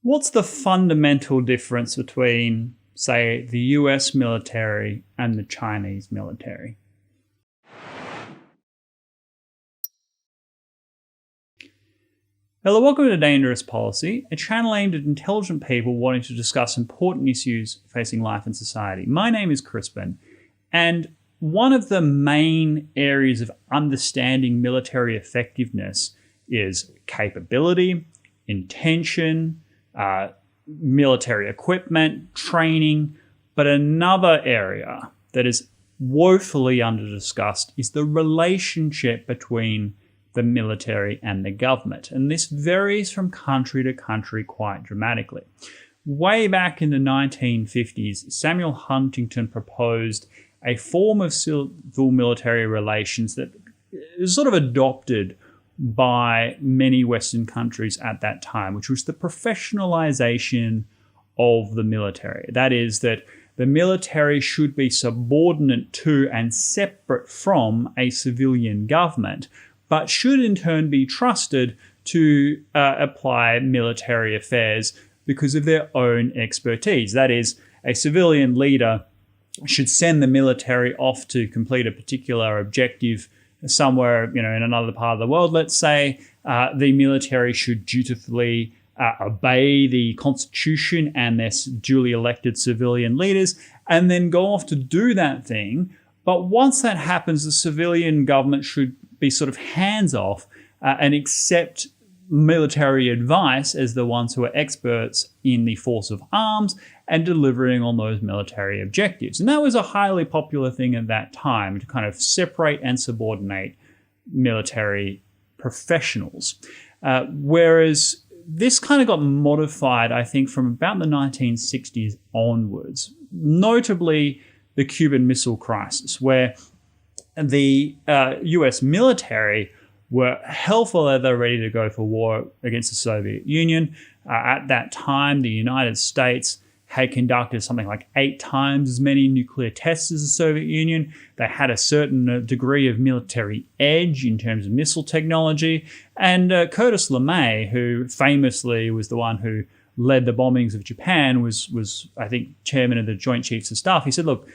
What's the fundamental difference between, say, the US military and the Chinese military? Hello, welcome to Dangerous Policy, a channel aimed at intelligent people wanting to discuss important issues facing life and society. My name is Crispin, and one of the main areas of understanding military effectiveness is capability, intention, military equipment, training. But another area that is woefully under-discussed is the relationship between the military and the government. And this varies from country to country quite dramatically. Way back in the 1950s, Samuel Huntington proposed a form of civil-military relations that is sort of adopted by many Western countries at that time, which was the professionalization of the military. That is, that the military should be subordinate to and separate from a civilian government, but should in turn be trusted to apply military affairs because of their own expertise. That is, a civilian leader should send the military off to complete a particular objective somewhere, in another part of the world, let's say. The military should dutifully obey the Constitution and their duly elected civilian leaders, and then go off to do that thing. But once that happens, the civilian government should be sort of hands-off and accept military advice as the ones who are experts in the force of arms and delivering on those military objectives. And that was a highly popular thing at that time, to kind of separate and subordinate military professionals. Whereas this kind of got modified, I think, from about the 1960s onwards, notably the Cuban Missile Crisis, where the US military were hell for leather, ready to go for war against the Soviet Union. At that time, the United States had conducted something like 8 times as many nuclear tests as the Soviet Union. They had a certain degree of military edge in terms of missile technology. And Curtis LeMay, who famously was the one who led the bombings of Japan, was I think, chairman of the Joint Chiefs of Staff. He said, look,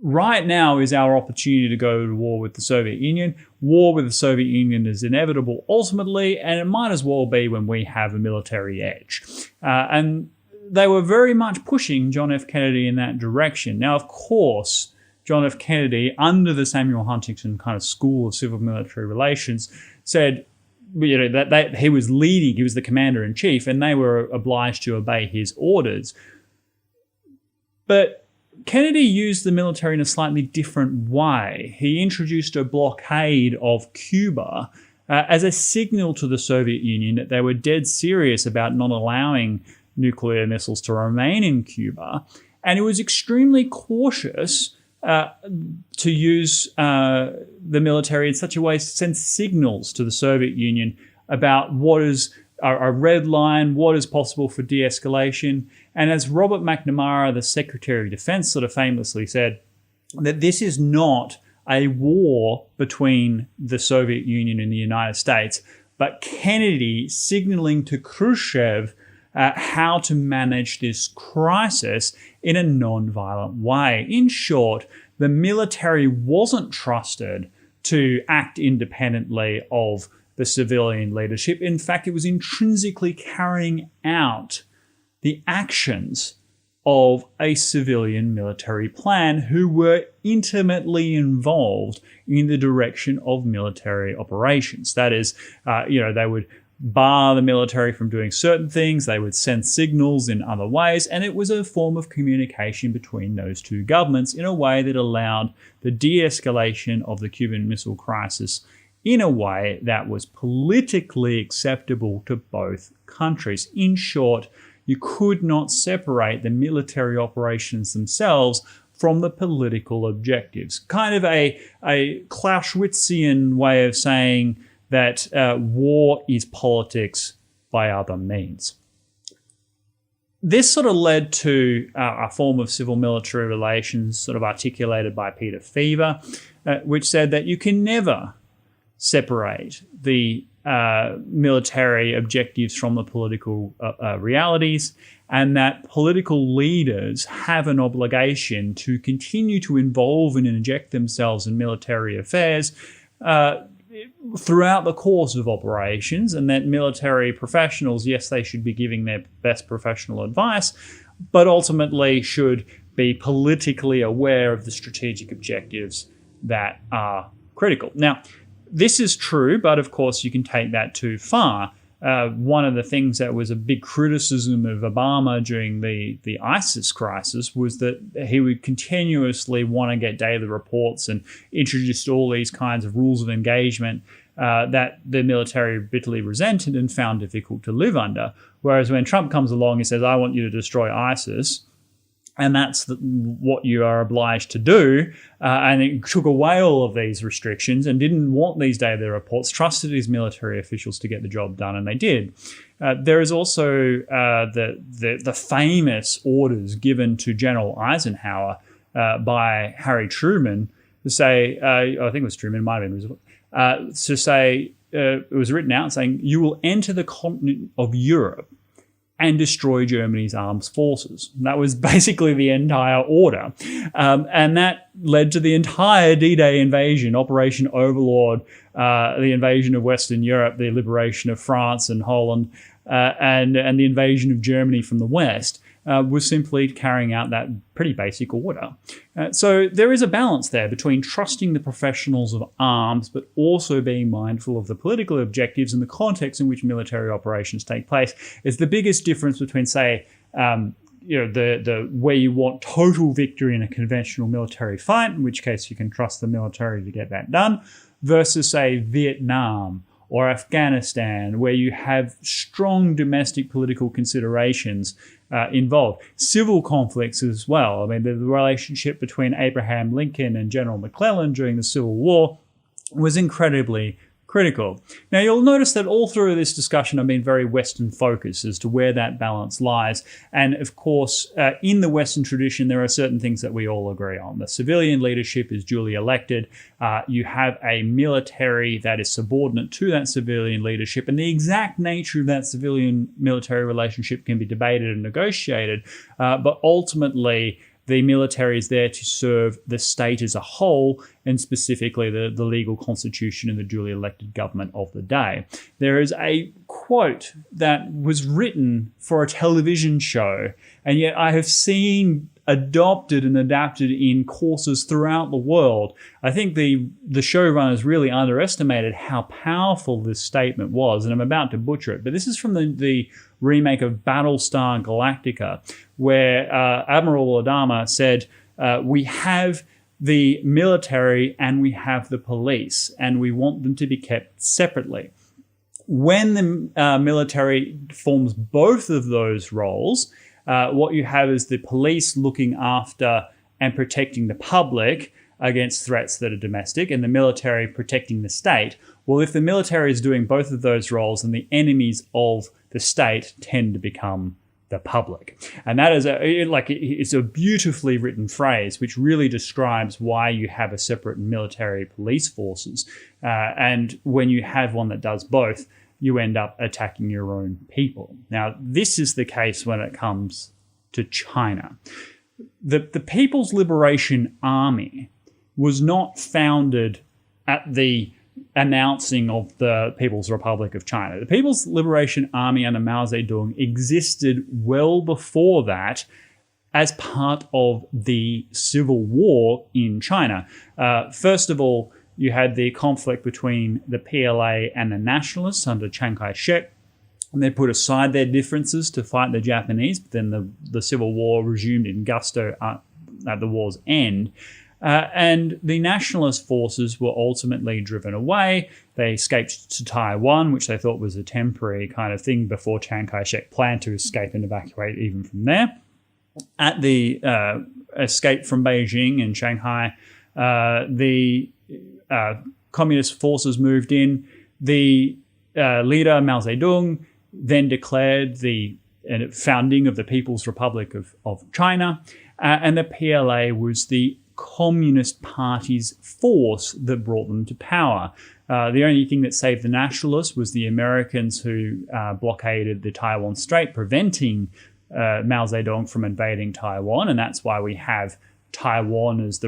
right now is our opportunity to go to war with the Soviet Union. War with the Soviet Union is inevitable ultimately, and it might as well be when we have a military edge. And they were very much pushing John F. Kennedy in that direction. Now, of course, John F. Kennedy, under the Samuel Huntington kind of school of civil-military relations, said that he was leading, he was the commander-in-chief, and they were obliged to obey his orders. But Kennedy used the military in a slightly different way. He introduced a blockade of Cuba as a signal to the Soviet Union that they were dead serious about not allowing nuclear missiles to remain in Cuba. And he was extremely cautious to use the military in such a way to send signals to the Soviet Union about what is a red line, what is possible for de-escalation. And as Robert McNamara, the Secretary of Defense, sort of famously said, that this is not a war between the Soviet Union and the United States, but Kennedy signaling to Khrushchev how to manage this crisis in a non-violent way. In short, the military wasn't trusted to act independently of the civilian leadership. In fact, it was intrinsically carrying out the actions of a civilian military plan who were intimately involved in the direction of military operations. That is, they would bar the military from doing certain things, they would send signals in other ways, and it was a form of communication between those two governments in a way that allowed the de-escalation of the Cuban Missile Crisis in a way that was politically acceptable to both countries. In short, you could not separate the military operations themselves from the political objectives. Kind of a Clausewitzian way of saying that war is politics by other means. This sort of led to a form of civil-military relations sort of articulated by Peter Feaver, which said that you can never separate the military objectives from the political realities, and that political leaders have an obligation to continue to involve and inject themselves in military affairs throughout the course of operations, and that military professionals, yes, they should be giving their best professional advice, but ultimately should be politically aware of the strategic objectives that are critical. Now, this is true, but of course you can take that too far. One of the things that was a big criticism of Obama during the ISIS crisis was that he would continuously want to get daily reports and introduced all these kinds of rules of engagement that the military bitterly resented and found difficult to live under. Whereas when Trump comes along and says, I want you to destroy ISIS, and that's what you are obliged to do, and it took away all of these restrictions and didn't want these daily reports, trusted his military officials to get the job done, and they did. There is also the famous orders given to General Eisenhower by Harry Truman to say, I think it was Truman, it might have been, to say, it was written out saying, you will enter the continent of Europe and destroy Germany's armed forces. That was basically the entire order. And that led to the entire D-Day invasion, Operation Overlord, the invasion of Western Europe, the liberation of France and Holland, and the invasion of Germany from the West, was simply carrying out that pretty basic order. So there is a balance there between trusting the professionals of arms, but also being mindful of the political objectives and the context in which military operations take place. It's the biggest difference between, say, the where you want total victory in a conventional military fight, in which case you can trust the military to get that done, versus, say, Vietnam or Afghanistan, where you have strong domestic political considerations involved. Civil conflicts as well. I mean, the relationship between Abraham Lincoln and General McClellan during the Civil War was incredibly critical. Now, you'll notice that all through this discussion I've been very Western focused as to where that balance lies. And of course, in the Western tradition, there are certain things that we all agree on. The civilian leadership is duly elected. You have a military that is subordinate to that civilian leadership. And the exact nature of that civilian-military relationship can be debated and negotiated. But ultimately, the military is there to serve the state as a whole, and specifically the legal constitution and the duly elected government of the day. There is a quote that was written for a television show, and yet I have seen adopted and adapted in courses throughout the world. I think the showrunners really underestimated how powerful this statement was, and I'm about to butcher it, but this is from the remake of Battlestar Galactica, where Admiral Adama said, we have the military and we have the police, and we want them to be kept separately. When the military forms both of those roles, what you have is the police looking after and protecting the public against threats that are domestic, and the military protecting the state. Well, if the military is doing both of those roles, then the enemies of the state tend to become the public. And that is it's a beautifully written phrase which really describes why you have a separate military police forces. And when you have one that does both, you end up attacking your own people. Now, this is the case when it comes to China. The People's Liberation Army was not founded at the announcing of the People's Republic of China. The People's Liberation Army under Mao Zedong existed well before that as part of the civil war in China. First of all, you had the conflict between the PLA and the nationalists under Chiang Kai-shek, and they put aside their differences to fight the Japanese, but then the civil war resumed in gusto at the war's end. And the nationalist forces were ultimately driven away. They escaped to Taiwan, which they thought was a temporary kind of thing before Chiang Kai-shek planned to escape and evacuate even from there. At the escape from Beijing and Shanghai, the communist forces moved in. The leader, Mao Zedong, then declared the founding of the People's Republic of China, and the PLA was the Communist Party's force that brought them to power. The only thing that saved the nationalists was the Americans who blockaded the Taiwan Strait, preventing Mao Zedong from invading Taiwan, and that's why we have Taiwan as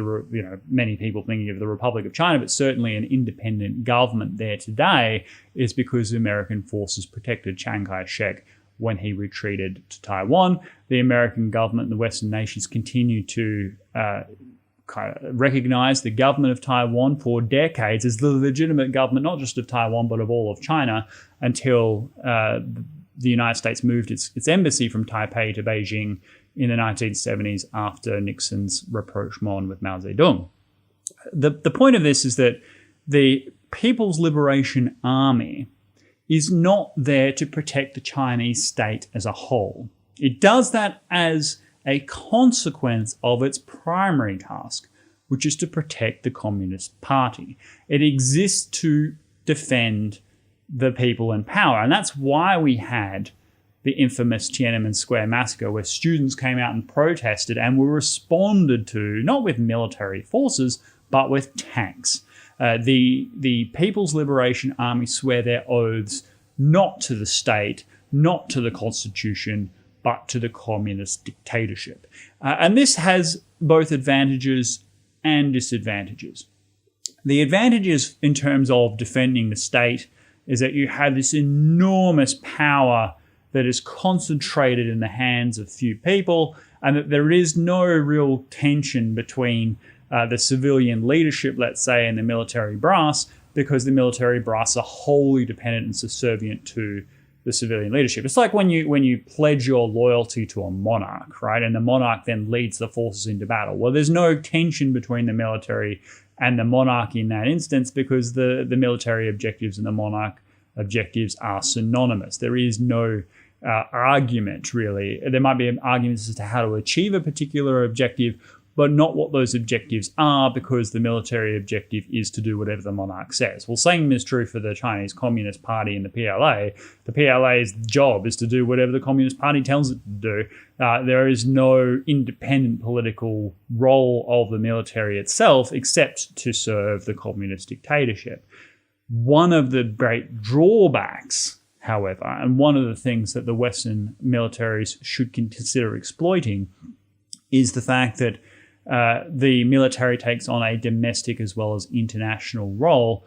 many people thinking of the Republic of China, but certainly an independent government there today, is because the American forces protected Chiang Kai-shek when he retreated to Taiwan. The American government and the Western nations continue to recognize the government of Taiwan for decades as the legitimate government, not just of Taiwan, but of all of China, until the United States moved its embassy from Taipei to Beijing in the 1970s after Nixon's rapprochement with Mao Zedong. The point of this is that the People's Liberation Army is not there to protect the Chinese state as a whole. It does that as a consequence of its primary task, which is to protect the Communist Party. It exists to defend the people in power, and that's why we had the infamous Tiananmen Square massacre, where students came out and protested and were responded to not with military forces, but with tanks. The People's Liberation Army swear their oaths not to the state, not to the constitution, but to the communist dictatorship. And this has both advantages and disadvantages. The advantages in terms of defending the state is that you have this enormous power that is concentrated in the hands of few people, and that there is no real tension between the civilian leadership, let's say, and the military brass, because the military brass are wholly dependent and subservient to the civilian leadership. It's like when you pledge your loyalty to a monarch, right? And the monarch then leads the forces into battle. Well, there's no tension between the military and the monarch in that instance, because the military objectives and the monarch objectives are synonymous. There is no argument, really. There might be arguments as to how to achieve a particular objective, but not what those objectives are, because the military objective is to do whatever the monarch says. Well, same is true for the Chinese Communist Party and the PLA. The PLA's job is to do whatever the Communist Party tells it to do. There is no independent political role of the military itself except to serve the communist dictatorship. One of the great drawbacks, however, and one of the things that the Western militaries should consider exploiting, is the fact that the military takes on a domestic as well as international role,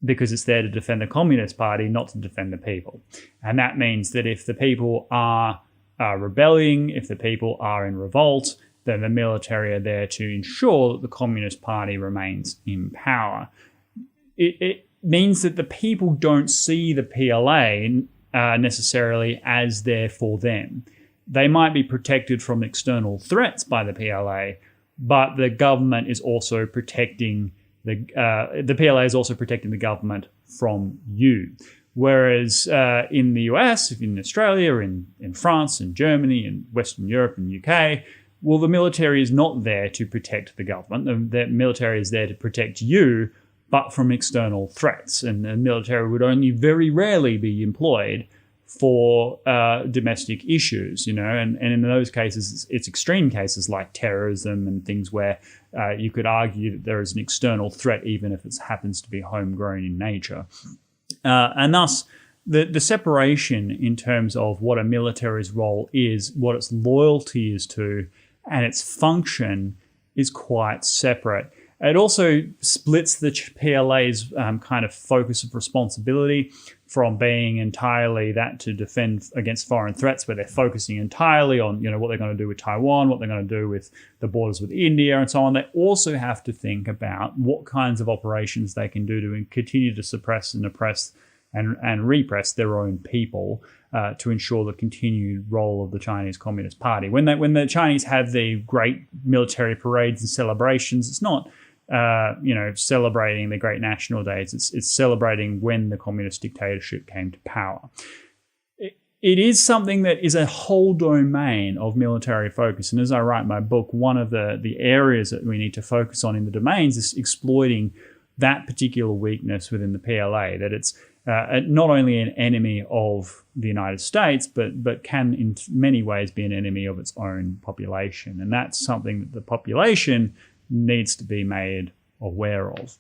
because it's there to defend the Communist Party, not to defend the people. And that means that if the people are rebelling, if the people are in revolt, then the military are there to ensure that the Communist Party remains in power. It means that the people don't see the PLA necessarily as there for them. They might be protected from external threats by the PLA, but the government is also protecting the PLA is also protecting the government from you. Whereas in the US, in Australia, in France, in Germany, in Western Europe, and UK, well, the military is not there to protect the government. The military is there to protect you, but from external threats. And the military would only very rarely be employed for domestic issues, and in those cases, it's extreme cases like terrorism and things where you could argue that there is an external threat, even if it happens to be homegrown in nature. And thus, the separation in terms of what a military's role is, what its loyalty is to, and its function is quite separate. It also splits the PLA's kind of focus of responsibility from being entirely that to defend against foreign threats, where they're focusing entirely on what they're going to do with Taiwan, what they're going to do with the borders with India, and so on. They also have to think about what kinds of operations they can do to continue to suppress and oppress and repress their own people, to ensure the continued role of the Chinese Communist Party. When the Chinese have the great military parades and celebrations, it's not celebrating the great national days. It's celebrating when the communist dictatorship came to power. It is something that is a whole domain of military focus. And as I write my book, one of the areas that we need to focus on in the domains is exploiting that particular weakness within the PLA, that it's not only an enemy of the United States, but can in many ways be an enemy of its own population. And that's something that the population needs to be made aware of.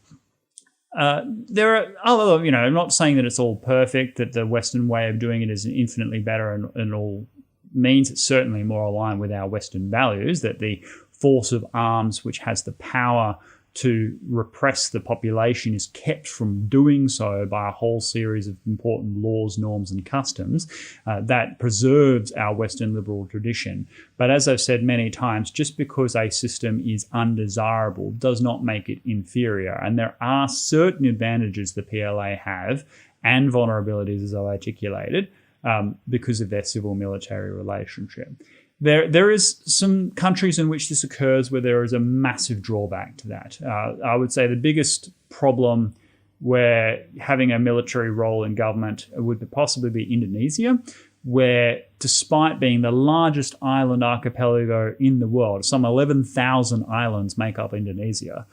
There are other, I'm not saying that it's all perfect, that the Western way of doing it is infinitely better and all means. It's certainly more aligned with our Western values, that the force of arms, which has the power to repress the population, is kept from doing so by a whole series of important laws, norms, and customs that preserves our Western liberal tradition. But as I've said many times, just because a system is undesirable does not make it inferior. And there are certain advantages the PLA have and vulnerabilities, as I've articulated, because of their civil-military relationship. There is some countries in which this occurs where there is a massive drawback to that. I would say the biggest problem where having a military role in government would possibly be Indonesia, where despite being the largest island archipelago in the world, some 11,000 islands make up Indonesia,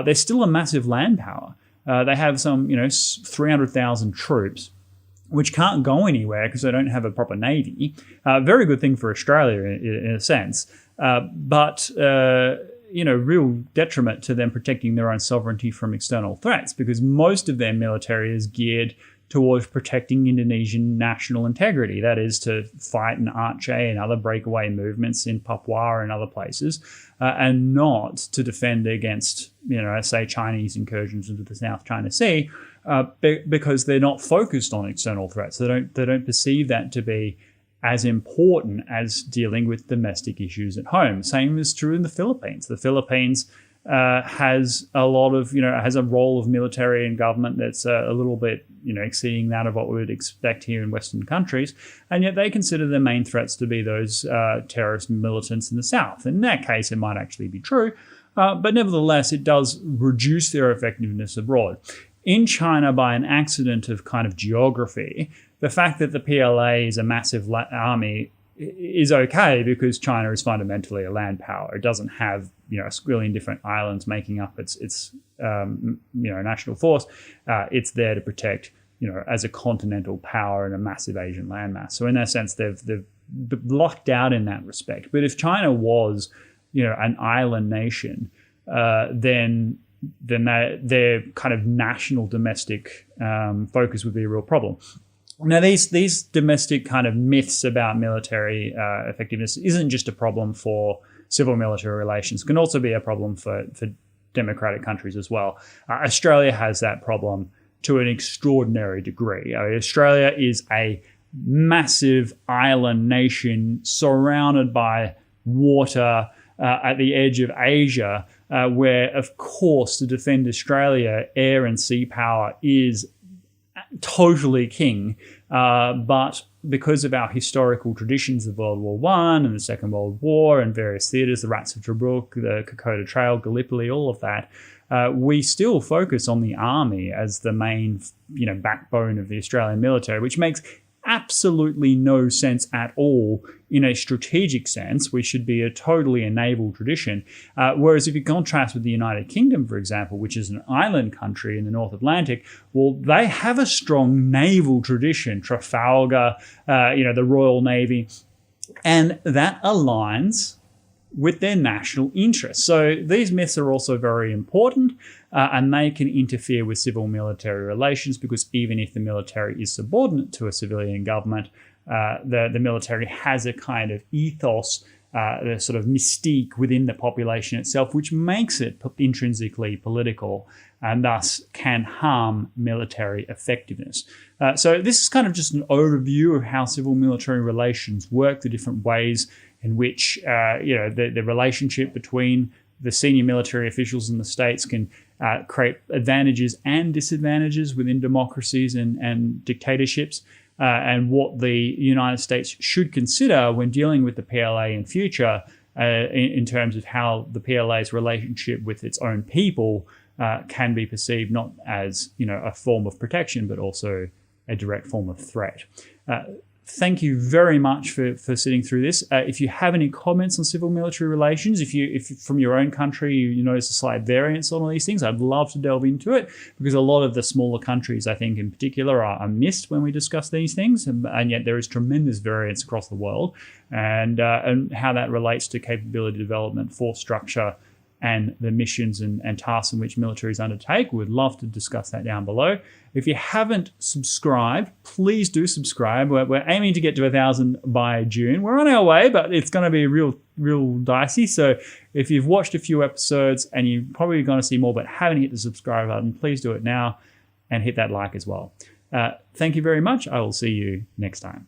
they're still a massive land power. They have some 300,000 troops, which can't go anywhere because they don't have a proper navy. Very good thing for Australia in a sense, but real detriment to them protecting their own sovereignty from external threats, because most of their military is geared towards protecting Indonesian national integrity. That is, to fight in Aceh and other breakaway movements in Papua and other places, and not to defend against, say, Chinese incursions into the South China Sea, because they're not focused on external threats. They don't perceive that to be as important as dealing with domestic issues at home. Same is true in the Philippines. The Philippines has a lot of, has a role of military and government that's a little bit, exceeding that of what we would expect here in Western countries. And yet they consider the main threats to be those terrorist militants in the South. In that case, it might actually be true. But nevertheless, it does reduce their effectiveness abroad. In China, by an accident of kind of geography, the fact that the PLA is a massive army is okay because China is fundamentally a land power. It doesn't have a squillion different islands making up its national force. It's there to protect as a continental power and a massive Asian landmass. So in that sense, they've lucked out in that respect. But if China was an island nation, then their kind of national domestic focus would be a real problem. Now, these domestic kind of myths about military effectiveness isn't just a problem for civil-military relations. It can also be a problem for democratic countries as well. Australia has that problem to an extraordinary degree. Australia is a massive island nation surrounded by water at the edge of Asia, where, of course, to defend Australia, air and sea power is totally king. But because of our historical traditions of World War I and the Second World War and various theatres, the Rats of Tobruk, the Kokoda Trail, Gallipoli, all of that, we still focus on the army as the main, backbone of the Australian military, which makes absolutely no sense at all in a strategic sense. We should be a totally a naval tradition. Whereas if you contrast with the United Kingdom, for example, which is an island country in the North Atlantic, well, they have a strong naval tradition, Trafalgar, the Royal Navy, and that aligns with their national interests. So these myths are also very important, and they can interfere with civil-military relations, because even if the military is subordinate to a civilian government, the military has a kind of ethos, the sort of mystique within the population itself, which makes it intrinsically political and thus can harm military effectiveness. So this is kind of just an overview of how civil-military relations work, the different ways in which the relationship between the senior military officials in the states can create advantages and disadvantages within democracies and dictatorships, and what the United States should consider when dealing with the PLA in future, in terms of how the PLA's relationship with its own people can be perceived not as a form of protection, but also a direct form of threat. Thank you very much for sitting through this. If you have any comments on civil-military relations, if from your own country you notice a slight variance on all these things, I'd love to delve into it, because a lot of the smaller countries, I think in particular, are missed when we discuss these things, and yet there is tremendous variance across the world, and how that relates to capability development, force structure, and the missions and tasks in which militaries undertake. We'd love to discuss that down below. If you haven't subscribed, please do subscribe. We're aiming to get to 1,000 by June. We're on our way, but it's going to be real dicey. So if you've watched a few episodes and you're probably going to see more but haven't hit the subscribe button, please do it now and hit that like as well. Thank you very much. I will see you next time.